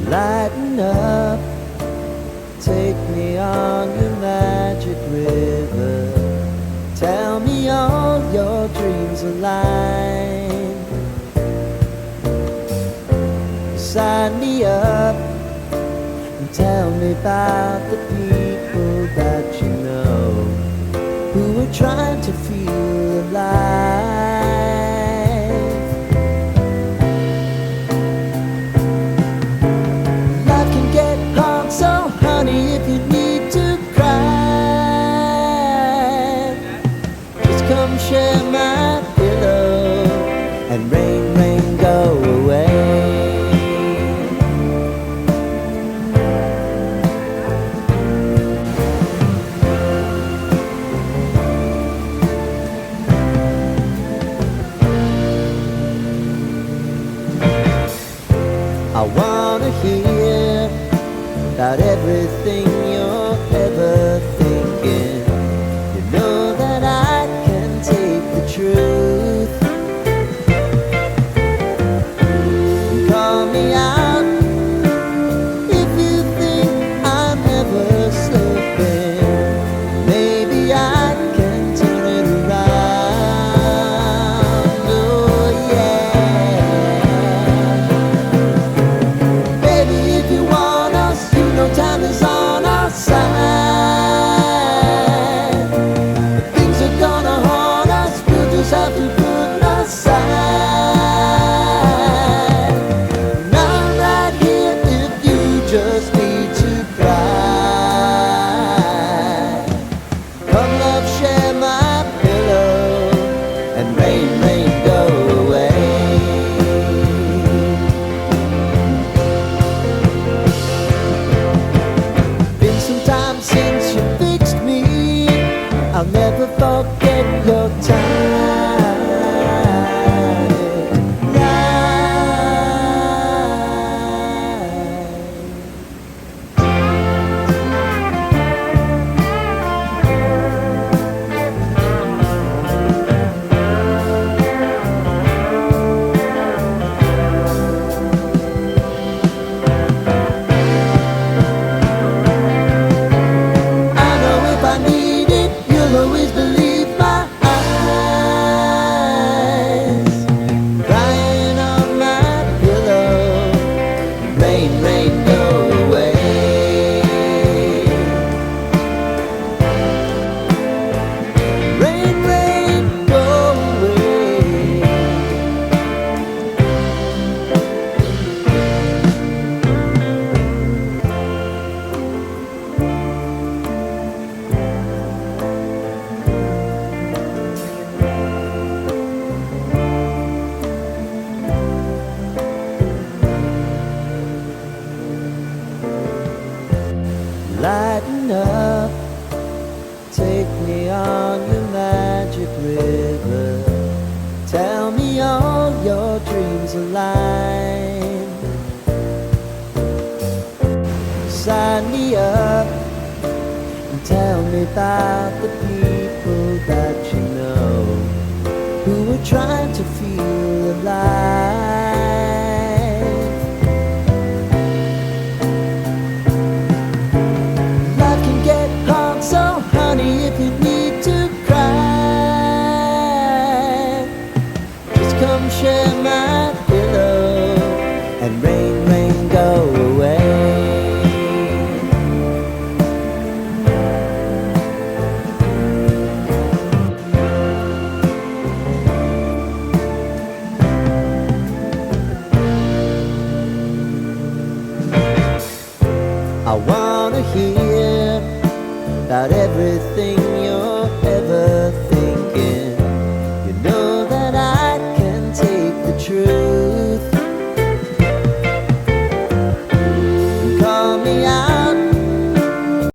Lighten up, take me on your magic river. Tell me all your dreams align. Sign me up and tell me about the people that you know who are trying to feel alive. Life can get hard, so honey, if you need to cry, just come share my pillow and rain, rain, go away. I wanna hear about everything you're ever thinking. You know that I can take the truth. Call me out if you think I'm ever slipping. Maybe I can turn it around. Oh yeah. Baby, if you want us, you know time is on our side. If things are gonna haunt us, we'll just have to put aside. And I'm right here if you just need to cry. Come love, share my pillow and rain, rain, go away. Been some time since you fixed me. I'll never forget your time. I know if I need it, you'll always believe my eyes. Crying on my pillow, rain, rain, go away. Rain, rain, go away. Lighten up, take me on your magic river. Tell me all your dreams align. Sign me up and tell me about the people that you know who are trying to feel alive. Life can get hard, so honey, if you need to cry, just come share my